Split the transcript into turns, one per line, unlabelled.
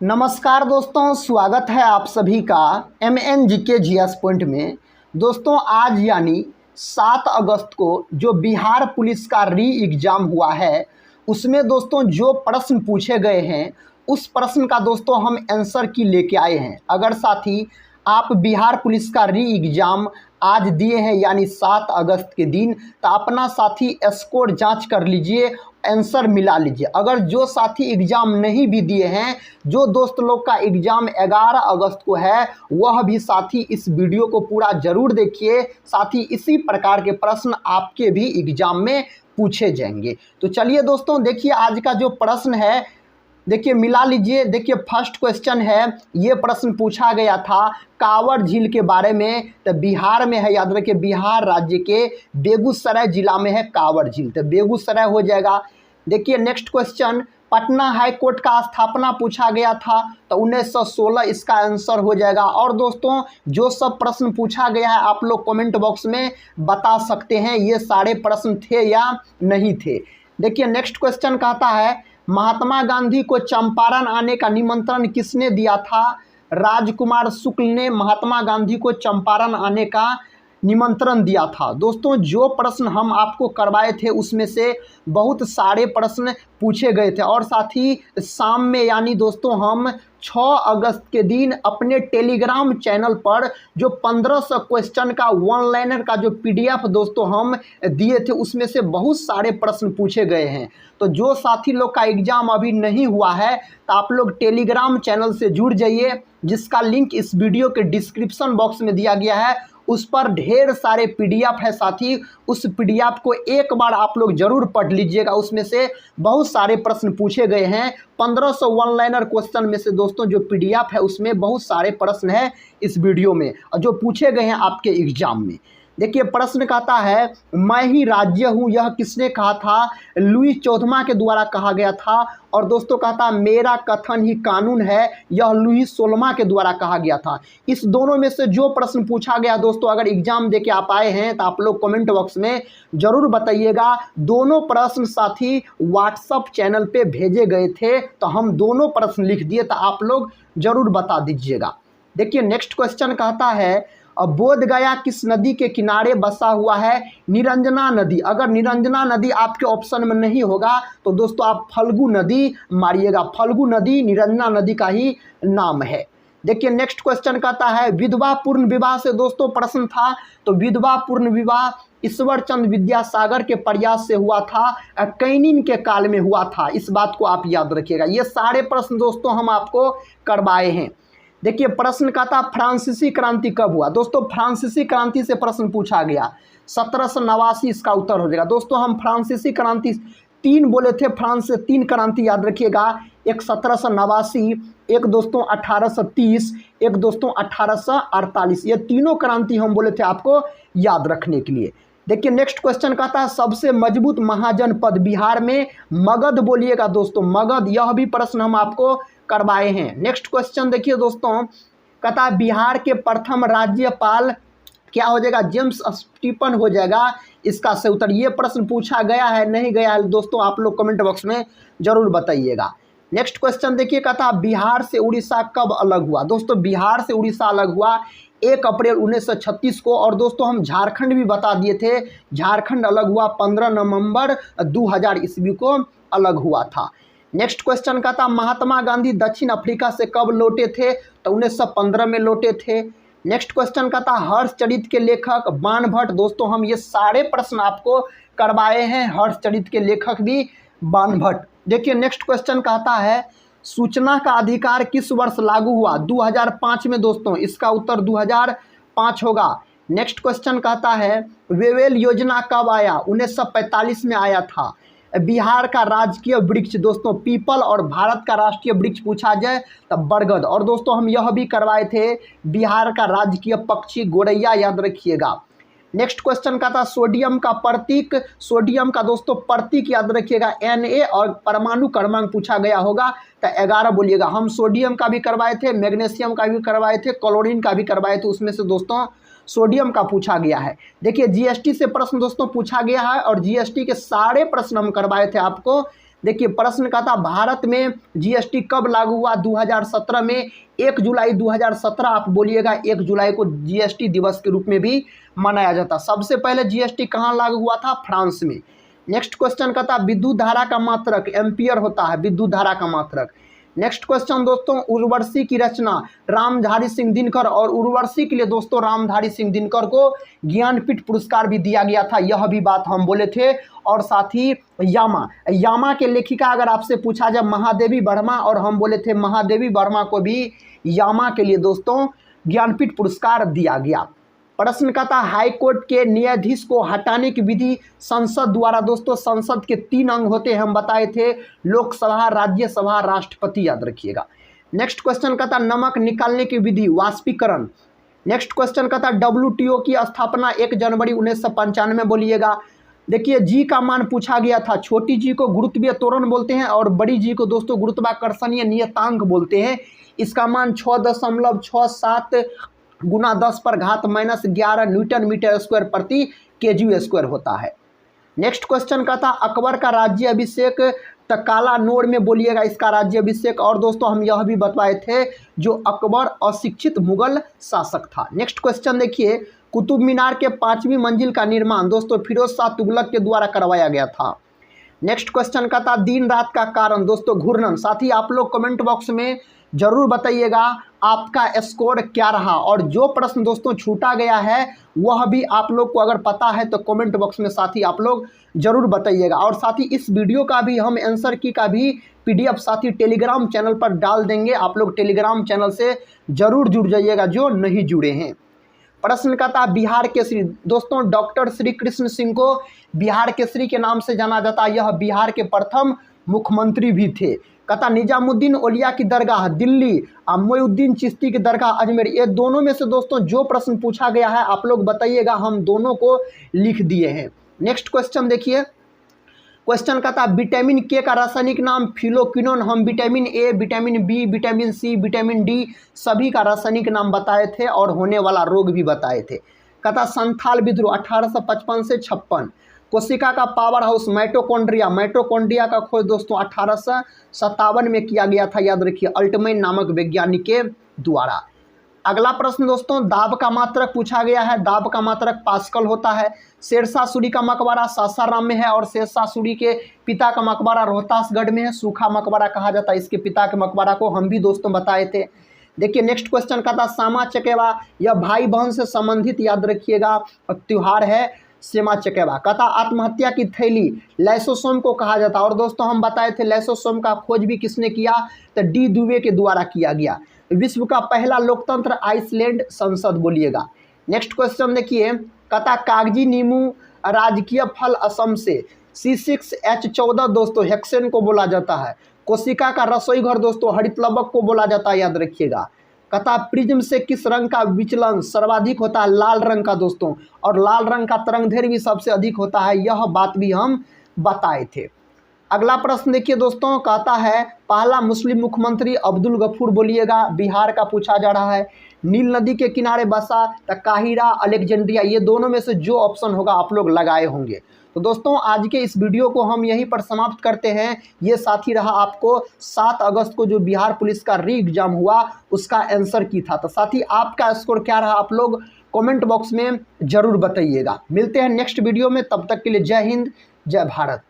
नमस्कार दोस्तों, स्वागत है आप सभी का MNGK GS पॉइंट में। दोस्तों आज यानी 7 अगस्त को जो बिहार पुलिस का री एग्ज़ाम हुआ है उसमें दोस्तों जो प्रश्न पूछे गए हैं उस प्रश्न का दोस्तों हम आंसर की लेके आए हैं। अगर साथी आप बिहार पुलिस का री एग्ज़ाम आज दिए हैं यानी 7 अगस्त के दिन, तो अपना साथी स्कोर जांच कर लीजिए, आंसर मिला लीजिए। अगर जो साथी एग्ज़ाम नहीं भी दिए हैं, जो दोस्त लोग का एग्ज़ाम 11 अगस्त को है, वह भी साथी इस वीडियो को पूरा ज़रूर देखिए। साथी इसी प्रकार के प्रश्न आपके भी एग्ज़ाम में पूछे जाएंगे। तो चलिए दोस्तों देखिए आज का जो प्रश्न है, देखिए मिला लीजिए। देखिए फर्स्ट क्वेश्चन है, ये प्रश्न पूछा गया था कांवड़ झील के बारे में। तो बिहार में है, याद रखिए बिहार राज्य के बेगूसराय जिला में है कांवड़ झील, तो बेगूसराय हो जाएगा। देखिए next question, Patna high court का स्थापना पूछा गया था, तो 1916 इसका आंसर हो जाएगा। और दोस्तों जो सब प्रश्न पूछा गया है आप लोग कमेंट बॉक्स में बता सकते हैं ये सारे प्रश्न थे या नहीं थे। देखिए नेक्स्ट क्वेश्चन कहता है महात्मा गांधी को चंपारण आने का निमंत्रण किसने दिया था? राजकुमार शुक्ल ने महात्मा गांधी को चंपारण आने का निमंत्रण दिया था। दोस्तों जो प्रश्न हम आपको करवाए थे उसमें से बहुत सारे प्रश्न पूछे गए थे। और साथ ही शाम में यानी दोस्तों हम 6 अगस्त के दिन अपने टेलीग्राम चैनल पर जो 1500 क्वेश्चन का वन लाइनर का जो PDF दोस्तों हम दिए थे उसमें से बहुत सारे प्रश्न पूछे गए हैं। तो जो साथी लोग का एग्ज़ाम अभी नहीं हुआ है तो आप लोग टेलीग्राम चैनल से जुड़ जाइए, जिसका लिंक इस वीडियो के डिस्क्रिप्शन बॉक्स में दिया गया है। उस पर ढेर सारे PDF है साथी, उस PDF को एक बार आप लोग जरूर पढ़ लीजिएगा। उसमें से बहुत सारे प्रश्न पूछे गए हैं। 1500 वन लाइनर क्वेश्चन में से दोस्तों जो PDF है उसमें बहुत सारे प्रश्न है इस वीडियो में और जो पूछे गए हैं आपके एग्जाम में। देखिए प्रश्न कहता है मैं ही राज्य हूँ, यह किसने कहा था? लुई 14वां के द्वारा कहा गया था। और दोस्तों कहता मेरा कथन ही कानून है, यह लुई 16वां के द्वारा कहा गया था। इस दोनों में से जो प्रश्न पूछा गया दोस्तों, अगर एग्जाम देके आप आए हैं तो आप लोग कमेंट बॉक्स में जरूर बताइएगा। दोनों प्रश्न साथी व्हाट्सएप चैनल पे भेजे गए थे, तो हम दोनों प्रश्न लिख दिए, तो आप लोग जरूर बता दीजिएगा। देखिए नेक्स्ट क्वेश्चन कहता है बोध गया किस नदी के किनारे बसा हुआ है? निरंजना नदी। अगर निरंजना नदी आपके ऑप्शन में नहीं होगा तो दोस्तों आप फल्गु नदी मारिएगा। फल्गु नदी निरंजना नदी का ही नाम है। देखिए नेक्स्ट क्वेश्चन कहता है विधवा पूर्ण विवाह से दोस्तों प्रश्न था, तो विधवा पूर्ण विवाह ईश्वर चंद्र विद्यासागर के प्रयास से हुआ था, कैनिन के काल में हुआ था। इस बात को आप याद रखिएगा। ये सारे प्रश्न दोस्तों हम आपको करवाए हैं। देखिए प्रश्न का था फ्रांसीसी क्रांति कब हुआ? दोस्तों फ्रांसीसी क्रांति से प्रश्न पूछा गया, 1789 इसका उत्तर हो जाएगा। दोस्तों हम फ्रांसीसी क्रांति 3 बोले थे, फ्रांस से 3 क्रांति याद रखिएगा। एक 1789, एक दोस्तों 1830, एक दोस्तों 1848। ये तीनों क्रांति हम बोले थे आपको याद रखने के लिए। देखिए नेक्स्ट क्वेश्चन कहता है सबसे मजबूत महाजनपद बिहार में? मगध बोलिएगा दोस्तों, मगध। यह भी प्रश्न हम आपको करवाए हैं। नेक्स्ट क्वेश्चन देखिए दोस्तों, कहता है बिहार के प्रथम राज्यपाल क्या हो जाएगा? जेम्स स्टीफन हो जाएगा इसका सही उत्तर। ये प्रश्न पूछा गया है नहीं गया है दोस्तों, आप लोग कमेंट बॉक्स में जरूर बताइएगा। नेक्स्ट क्वेश्चन देखिए, कहता है बिहार से उड़ीसा कब अलग हुआ? दोस्तों बिहार से उड़ीसा अलग हुआ 1 अप्रैल 1936 को। और दोस्तों हम झारखंड भी बता दिए थे, झारखंड अलग हुआ 15 नवंबर 2000 ईस्वी को अलग हुआ था। नेक्स्ट क्वेश्चन का था महात्मा गांधी दक्षिण अफ्रीका से कब लौटे थे? तो 1915 में लौटे थे। नेक्स्ट क्वेश्चन का था हर्षचरित के लेखक बाणभट्ट। दोस्तों हम ये सारे प्रश्न आपको करवाए हैं, हर्षचरित के लेखक भी बाणभट्ट। देखिए नेक्स्ट क्वेश्चन कहता है सूचना का अधिकार किस वर्ष लागू हुआ? 2005 में दोस्तों, इसका उत्तर 2005 होगा। नेक्स्ट क्वेश्चन कहता है वेवेल योजना कब आया? 1945 में आया था। बिहार का राजकीय वृक्ष दोस्तों पीपल, और भारत का राष्ट्रीय वृक्ष पूछा जाए तब बरगद। और दोस्तों हम यह भी करवाए थे बिहार का राजकीय पक्षी गोरैया, याद रखिएगा। नेक्स्ट क्वेश्चन का था सोडियम का प्रतीक, सोडियम का दोस्तों प्रतीक याद रखिएगा Na, और परमाणु क्रमांक पूछा गया होगा तो 11 बोलिएगा। हम सोडियम का भी करवाए थे, मैग्नीशियम का भी करवाए थे, क्लोरीन का भी करवाए थे, उसमें से दोस्तों सोडियम का पूछा गया है। देखिए GST से प्रश्न दोस्तों पूछा गया है, और GST के सारे प्रश्न हम करवाए थे आपको देखिए प्रश्न का था भारत में जीएसटी कब लागू हुआ? 2017 में 1 जुलाई 2017 आप बोलिएगा। 1 जुलाई को जीएसटी दिवस के रूप में भी मनाया जाता। सबसे पहले जीएसटी कहाँ लागू हुआ था? फ्रांस में। नेक्स्ट क्वेश्चन का था विद्युत धारा का मात्रक एम्पियर होता है, विद्युत धारा का मात्रक। नेक्स्ट क्वेश्चन दोस्तों, उर्वशी की रचना रामधारी सिंह दिनकर, और उर्वशी के लिए दोस्तों रामधारी सिंह दिनकर को ज्ञानपीठ पुरस्कार भी दिया गया था, यह भी बात हम बोले थे। और साथ ही यामा के लेखिका अगर आपसे पूछा जाए महादेवी वर्मा, और हम बोले थे महादेवी वर्मा को भी यामा के लिए दोस्तों ज्ञानपीठ पुरस्कार दिया गया। प्रश्न का था हाई कोर्ट के न्यायाधीश को हटाने की विधि संसद द्वारा। दोस्तों संसद के 3 अंग होते हैं, हम बताए थे, लोकसभा, राज्यसभा, राष्ट्रपति, याद रखिएगा। नेक्स्ट क्वेश्चन का था नमक निकालने की विधि वाष्पीकरण। नेक्स्ट क्वेश्चन का था WTO की स्थापना 1 जनवरी 1995 में बोलिएगा। देखिए जी का मान पूछा गया था, छोटी जी को गुरुत्वीय त्वरण बोलते हैं और बड़ी जी को दोस्तों गुरुत्वाकर्षणीय नियतांक बोलते हैं। इसका मान 6.67 गुना 10 पर घात -11 न्यूटन मीटर स्क्वायर प्रति केजी स्क्वायर होता है। नेक्स्ट क्वेश्चन का था अकबर का राज्य अभिषेक तकाला नोर में बोलिएगा इसका राज्य अभिषेक। और दोस्तों हम यह भी बताए थे जो अकबर अशिक्षित मुगल शासक था। नेक्स्ट क्वेश्चन देखिए कुतुब मीनार के 5वीं मंजिल का निर्माण दोस्तों फिरोज शाह तुगलक के द्वारा करवाया गया था। नेक्स्ट क्वेश्चन का था दिन रात का कारण दोस्तों घूर्णन। साथ ही आप लोग कमेंट बॉक्स में जरूर बताइएगा आपका स्कोर क्या रहा, और जो प्रश्न दोस्तों छूटा गया है वह भी आप लोग को अगर पता है तो कमेंट बॉक्स में साथ ही आप लोग जरूर बताइएगा। और साथ ही इस वीडियो का भी हम आंसर की का भी PDF साथ ही टेलीग्राम चैनल पर डाल देंगे, आप लोग टेलीग्राम चैनल से जरूर जुड़ जाइएगा जो नहीं जुड़े हैं। प्रश्न का था बिहार केसरी दोस्तों डॉक्टर श्री कृष्ण सिंह को बिहार केसरी के नाम से जाना जाता है, यह बिहार के प्रथम मुख्यमंत्री भी थे। कथा निजामुद्दीन औलिया की दरगाह दिल्ली, मोइनुद्दीन चिश्ती की दरगाह अजमेर, ये दोनों में से दोस्तों जो प्रश्न पूछा गया है आप लोग बताइएगा, हम दोनों को लिख दिए हैं। नेक्स्ट क्वेश्चन देखिए, क्वेश्चन का था विटामिन के का रासायनिक नाम फिलोक्विनोन। हम vitamin A, vitamin B, vitamin C, vitamin D सभी का रासायनिक नाम बताए थे और होने वाला रोग भी बताए थे। कथा संथाल विद्रोह 1855 से 56। कोशिका का पावर हाउस माइटोकॉन्ड्रिया, माइटोकॉन्ड्रिया का खोज दोस्तों 1857 में किया गया था, याद रखिए अल्टमैन नामक वैज्ञानिक के द्वारा। अगला प्रश्न दोस्तों दाब का मात्रक पूछा गया है, दाब का मात्रक पास्कल होता है। शेरशाह सूरी का मकबरा सासाराम में है और शेरशाह सूरी के पिता का मकबरा रोहतासगढ़ में है, सूखा मकबरा कहा जाता है इसके पिता के मकबरा को, हम भी दोस्तों बताए थे। देखिए नेक्स्ट क्वेश्चन का था सामा चकेवा, यह भाई बहन से संबंधित याद रखिएगा त्योहार है सेमा चकेवा। कथा आत्महत्या की थैली लाइसोसोम को कहा जाता है, और दोस्तों हम बताए थे लाइसोसोम का खोज भी किसने किया तो डी दुबे के द्वारा किया गया। विश्व का पहला लोकतंत्र आइसलैंड संसद बोलिएगा। नेक्स्ट क्वेश्चन देखिए कथा कागजी नींबू राजकीय फल असम से C6H14 दोस्तों हेक्सेन को बोला जाता है। कोशिका का रसोई घर दोस्तों हरित लवक को बोला जाता है, याद रखिएगा। कथा प्रिज्म से किस रंग का विचलन सर्वाधिक होता है? लाल रंग का दोस्तों, और लाल रंग का तरंगदैर्घ्य भी सबसे अधिक होता है, यह बात भी हम बताए थे। अगला प्रश्न देखिए दोस्तों कहता है पहला मुस्लिम मुख्यमंत्री अब्दुल गफूर बोलिएगा, बिहार का पूछा जा रहा है। नील नदी के किनारे बसा तो काहिरा अलेक्जेंड्रिया, ये दोनों में से जो ऑप्शन होगा आप लोग लगाए होंगे। तो दोस्तों आज के इस वीडियो को हम यहीं पर समाप्त करते हैं। ये साथ ही रहा आपको 7 अगस्त को जो बिहार पुलिस का री एग्जाम हुआ उसका आंसर की था। तो साथ ही आपका स्कोर क्या रहा आप लोग कमेंट बॉक्स में जरूर बताइएगा। मिलते हैं नेक्स्ट वीडियो में, तब तक के लिए जय हिंद जय भारत।